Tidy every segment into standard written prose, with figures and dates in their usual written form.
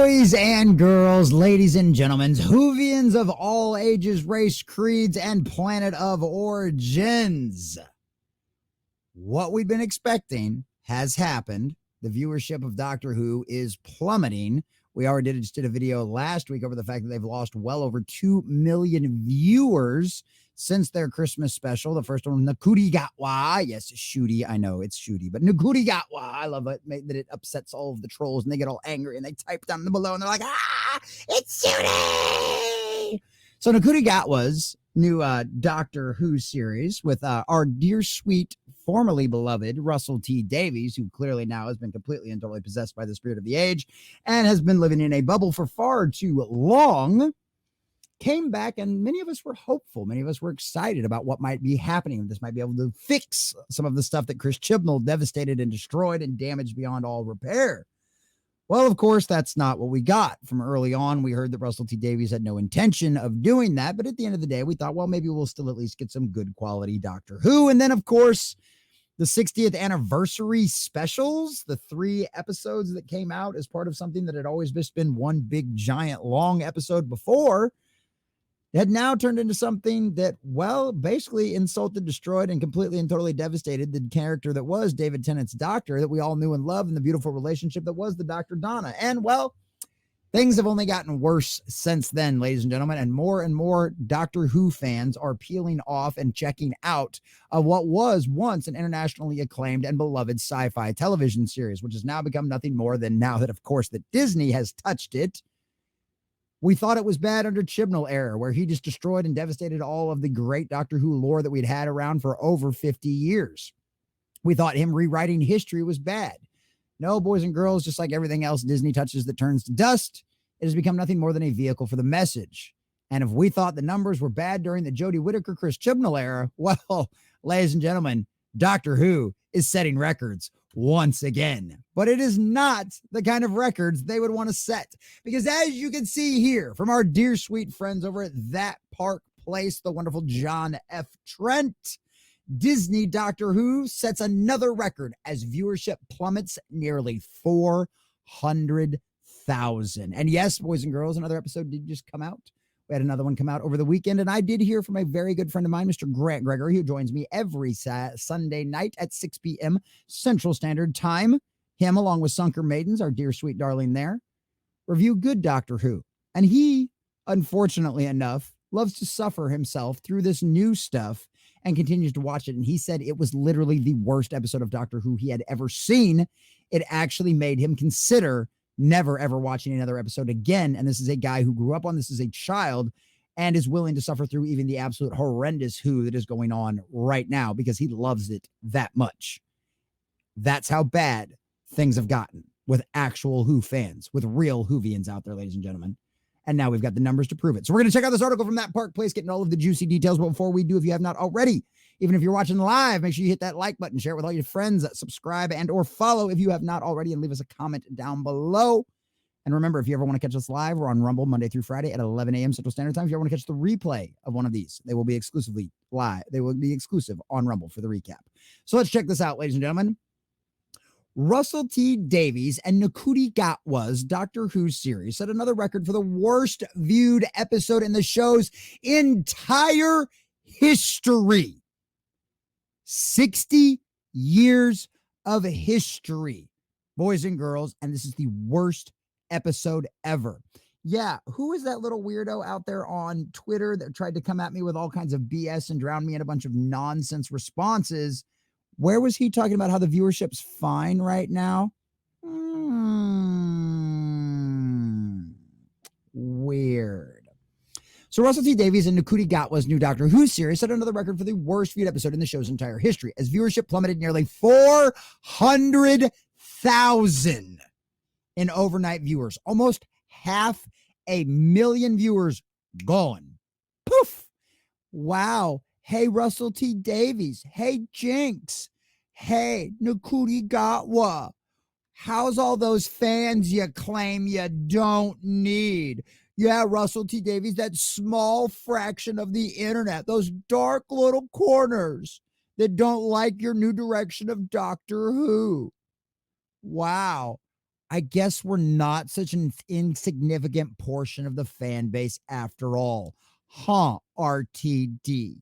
Boys and girls, ladies and gentlemen, Whovians of all ages, race, creeds, and planet of origins. What we've been expecting has happened. The viewership of Doctor Who is plummeting. We already just did a video last week over the fact that they've lost well over 2 million viewers since their Christmas special. The first one, Nakudi Gatwa. Yes, Shooty. I know it's Shooty, but Nakudi Gatwa. I love it that it upsets all of the trolls and they get all angry and they type down below and they're like, it's Shooty. So Nakudi Gatwa's new Doctor Who series with our dear sweet, formerly beloved Russell T Davies, who clearly now has been completely and totally possessed by the spirit of the age and has been living in a bubble for far too long, came back, and many of us were hopeful. Many of us were excited about what might be happening. This might be able to fix some of the stuff that Chris Chibnall devastated and destroyed and damaged beyond all repair. Well, of course, that's not what we got. From early on, we heard that Russell T Davies had no intention of doing that, but at the end of the day, we thought, well, maybe we'll still at least get some good quality Doctor Who. And then, of course, the 60th anniversary specials, the 3 episodes that came out as part of something that had always just been one big, giant, long episode before, had now turned into something that, well, basically insulted, destroyed, and completely and totally devastated the character that was David Tennant's Doctor that we all knew and loved, and the beautiful relationship that was the Dr. Donna. And, well, things have only gotten worse since then, ladies and gentlemen, and more Doctor Who fans are peeling off and checking out of what was once an internationally acclaimed and beloved sci-fi television series, which has now become nothing more than, now that, of course, that Disney has touched it, we thought it was bad under Chibnall era, where he just destroyed and devastated all of the great Doctor Who lore that we'd had around for over 50 years. We thought him rewriting history was bad. No, boys and girls, just like everything else Disney touches that turns to dust, it has become nothing more than a vehicle for the message. And if we thought the numbers were bad during the Jodie Whittaker, Chris Chibnall era, well, ladies and gentlemen, Doctor Who is setting records once again. But it is not the kind of records they would want to set. Because as you can see here from our dear sweet friends over at That Park Place, the wonderful John F. Trent, Disney Doctor Who sets another record as viewership plummets nearly 400,000. And yes, boys and girls, another episode did just come out. We had another one come out over the weekend, and I did hear from a very good friend of mine, Mr. Grant Gregory, who joins me every Sunday night at 6 p.m. Central Standard Time. Him, along with Sunker Maidens, our dear sweet darling there, review good Doctor Who. And he, unfortunately enough, loves to suffer himself through this new stuff and continues to watch it. And he said it was literally the worst episode of Doctor Who he had ever seen. It actually made him consider never, ever watching another episode again. And this is a guy who grew up on this as a child and is willing to suffer through even the absolute horrendous Who that is going on right now because he loves it that much. That's how bad things have gotten with actual Who fans, with real Whovians out there, ladies and gentlemen. And now we've got the numbers to prove it. So we're going to check out this article from That Park Place, getting all of the juicy details. But before we do, if you have not already, even if you're watching live, make sure you hit that like button, share it with all your friends, subscribe and or follow if you have not already, and leave us a comment down below. And remember, if you ever want to catch us live, we're on Rumble Monday through Friday at 11 a.m. Central Standard Time. If you ever want to catch the replay of one of these, they will be exclusively live. They will be exclusive on Rumble for the recap. So let's check this out, ladies and gentlemen. Russell T Davies and Nakudi Gatwa's Doctor Who series set another record for the worst viewed episode in the show's entire history. 60 years of history, boys and girls, and this is the worst episode ever. Yeah, who is that little weirdo out there on Twitter that tried to come at me with all kinds of BS and drown me in a bunch of nonsense responses? Where was he talking about how the viewership's fine right now? Weird. So Russell T Davies and Nakudi Gatwa's new Doctor Who series set another record for the worst viewed episode in the show's entire history, as viewership plummeted nearly 400,000 in overnight viewers. Almost 500,000 viewers gone. Poof. Wow. Hey, Russell T Davies. Hey, Jinx. Hey, Nakudi Gatwa. How's all those fans you claim you don't need? Yeah, Russell T Davies, that small fraction of the internet, those dark little corners that don't like your new direction of Doctor Who. Wow. I guess we're not such an insignificant portion of the fan base after all. Huh, RTD.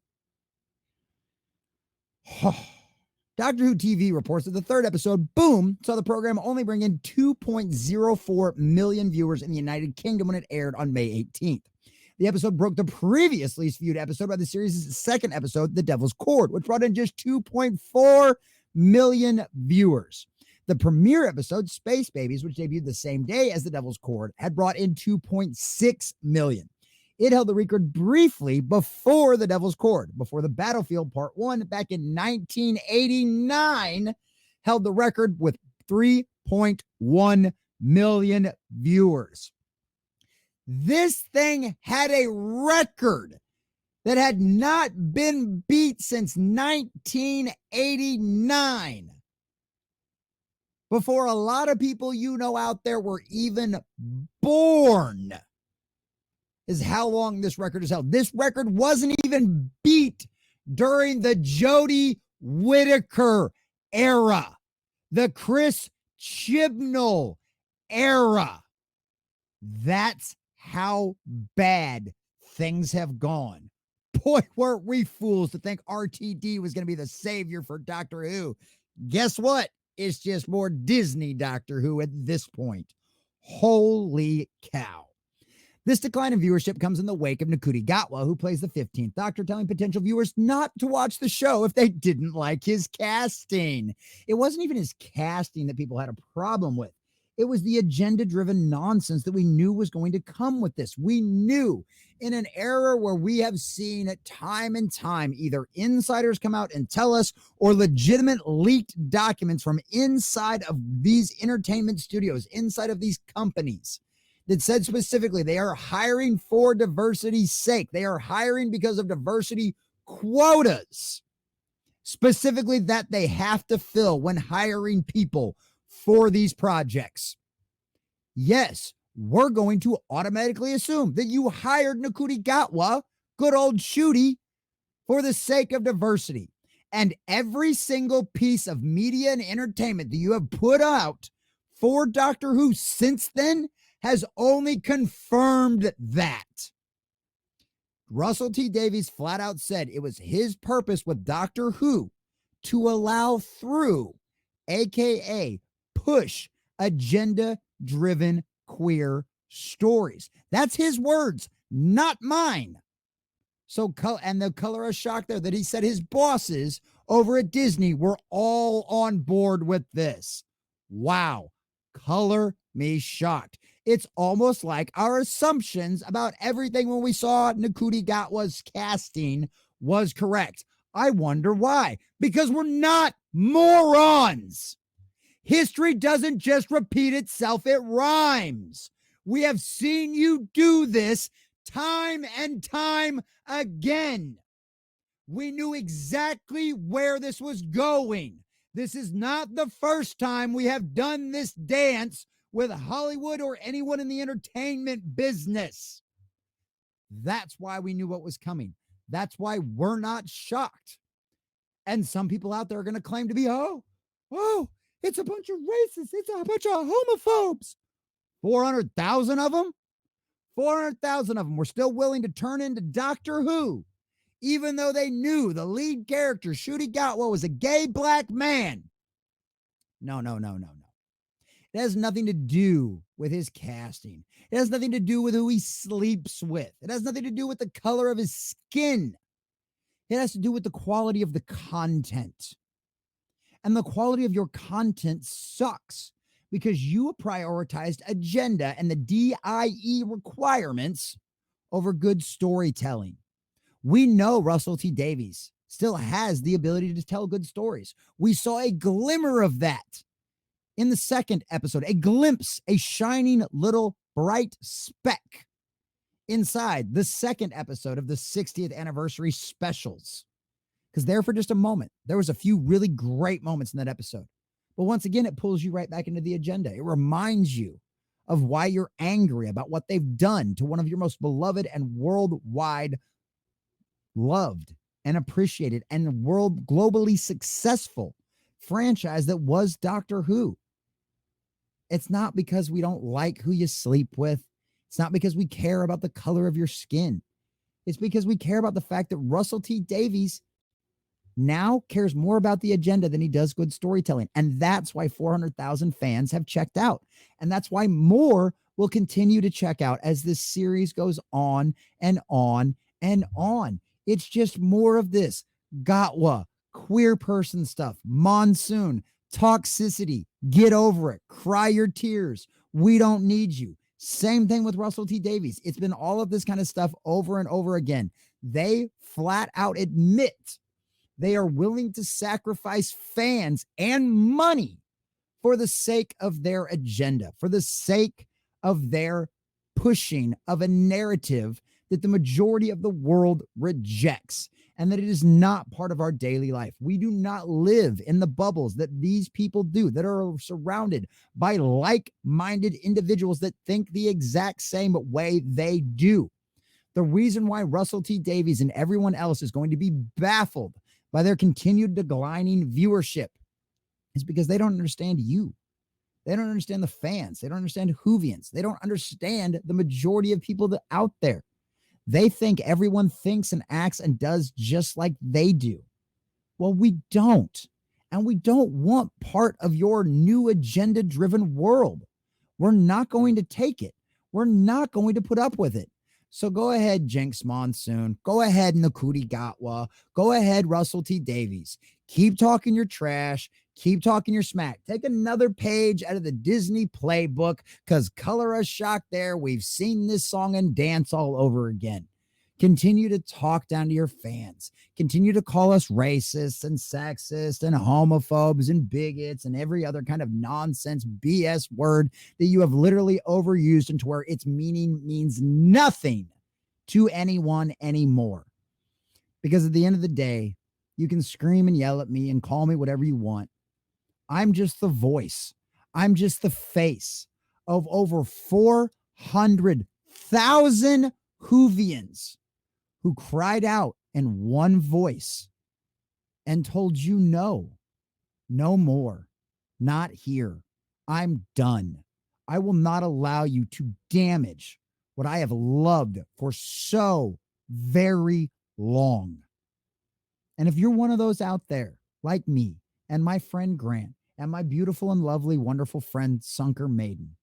Doctor Who TV reports that the third episode, Boom, saw the program only bring in 2.04 million viewers in the United Kingdom when it aired on May 18th. The episode broke the previous least viewed episode by the series' second episode, The Devil's Cord, which brought in just 2.4 million viewers. The premiere episode, Space Babies, which debuted the same day as The Devil's Cord, had brought in 2.6 million. It held the record briefly before The Devil's Cord, before The Battlefield Part 1 back in 1989 held the record with 3.1 million viewers. This thing had a record that had not been beat since 1989. Before a lot of people you know out there were even born, is how long this record is held. This record wasn't even beat during the Jodie Whittaker era, the Chris Chibnall era. That's how bad things have gone. Boy, weren't we fools to think RTD was going to be the savior for Doctor Who. Guess what? It's just more Disney Doctor Who at this point. Holy cow. This decline in viewership comes in the wake of Ncuti Gatwa, who plays the 15th Doctor, telling potential viewers not to watch the show if they didn't like his casting. It wasn't even his casting that people had a problem with. It was the agenda-driven nonsense that we knew was going to come with this. We knew in an era where we have seen it time and time, either insiders come out and tell us or legitimate leaked documents from inside of these entertainment studios, inside of these companies, that said specifically they are hiring for diversity's sake. They are hiring because of diversity quotas, specifically that they have to fill when hiring people for these projects. Yes, we're going to automatically assume that you hired Ncuti Gatwa, good old Shooty, for the sake of diversity. And every single piece of media and entertainment that you have put out for Doctor Who since then has only confirmed that. Russell T Davies flat out said it was his purpose with Doctor Who to allow through, aka push, agenda-driven queer stories. That's his words, not mine. So, and the color of shock there that he said his bosses over at Disney were all on board with this. Wow. Color me shocked. It's almost like our assumptions about everything when we saw Ncuti Gatwa's casting was correct. I wonder why. Because we're not morons. History doesn't just repeat itself, it rhymes. We have seen you do this time and time again. We knew exactly where this was going. This is not the first time we have done this dance with Hollywood or anyone in the entertainment business. That's why we knew what was coming. That's why we're not shocked. And some people out there are going to claim to be, oh, it's a bunch of racists. It's a bunch of homophobes. 400,000 of them? 400,000 of them were still willing to turn into Doctor Who, even though they knew the lead character, Ncuti Gatwa, was a gay black man. No. It has nothing to do with his casting. It has nothing to do with who he sleeps with. It has nothing to do with the color of his skin. It has to do with the quality of the content. And the quality of your content sucks because you prioritized agenda and the DIE requirements over good storytelling. We know Russell T Davies still has the ability to tell good stories. We saw a glimmer of that in the second episode, a glimpse, a shining little bright speck inside the second episode of the 60th anniversary specials. Because there for just a moment, there was a few really great moments in that episode. But once again, it pulls you right back into the agenda. It reminds you of why you're angry about what they've done to one of your most beloved and worldwide loved and appreciated and world globally successful franchise that was Doctor Who. It's not because we don't like who you sleep with. It's not because we care about the color of your skin. It's because we care about the fact that Russell T Davies now cares more about the agenda than he does good storytelling. And that's why 400,000 fans have checked out. And that's why more will continue to check out as this series goes on and on and on. It's just more of this Gatwa, queer person stuff, monsoon, toxicity, get over it, cry your tears. We don't need you. Same thing with Russell T Davies. It's been all of this kind of stuff over and over again. They flat out admit they are willing to sacrifice fans and money for the sake of their agenda, for the sake of their pushing of a narrative that the majority of the world rejects and that it is not part of our daily life. We do not live in the bubbles that these people do, that are surrounded by like-minded individuals that think the exact same way they do. The reason why Russell T Davies and everyone else is going to be baffled by their continued declining viewership is because they don't understand you. They don't understand the fans. They don't understand Whovians. They don't understand the majority of people that out there. They think everyone thinks and acts and does just like they do. Well, we don't. And we don't want part of your new agenda-driven world. We're not going to take it. We're not going to put up with it. So go ahead, Jinx Monsoon. Go ahead, Nakuti Gatwa. Go ahead, Russell T Davies. Keep talking your trash. Keep talking your smack. Take another page out of the Disney playbook because color us shock there. We've seen this song and dance all over again. Continue to talk down to your fans. Continue to call us racist and sexist and homophobes and bigots and every other kind of nonsense BS word that you have literally overused into where its meaning means nothing to anyone anymore. Because at the end of the day, you can scream and yell at me and call me whatever you want. I'm just the voice. I'm just the face of over 400,000 Whovians who cried out in one voice and told you no more, not here. I'm done. I will not allow you to damage what I have loved for so very long. And if you're one of those out there, like me and my friend Grant and my beautiful and lovely, wonderful friend Sunker Maiden,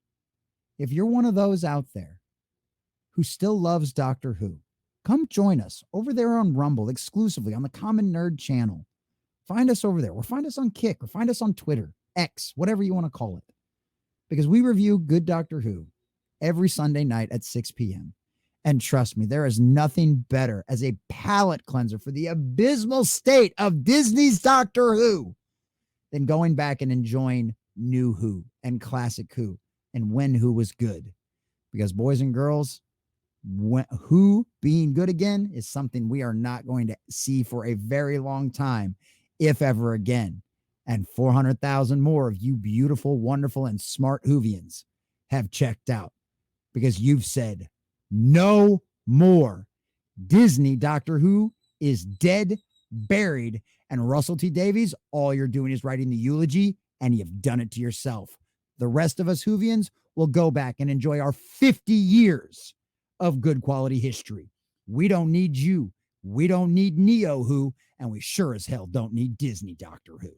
if you're one of those out there who still loves Doctor Who, come join us over there on Rumble exclusively on the Common Nerd channel. Find us over there, or find us on Kick, or find us on Twitter, X, whatever you want to call it. Because we review good Doctor Who every Sunday night at 6 p.m. And trust me, there is nothing better as a palate cleanser for the abysmal state of Disney's Doctor Who than going back and enjoying new Who and classic Who and when Who was good. Because boys and girls, Who being good again is something we are not going to see for a very long time, if ever again. And 400,000 more of you beautiful, wonderful, and smart Whovians have checked out because you've said no more. Disney Doctor Who is dead, buried, and Russell T Davies, all you're doing is writing the eulogy, and you've done it to yourself. The rest of us Whovians will go back and enjoy our 50 years of good quality history. We don't need you. We don't need Neo Who, and we sure as hell don't need Disney Doctor Who.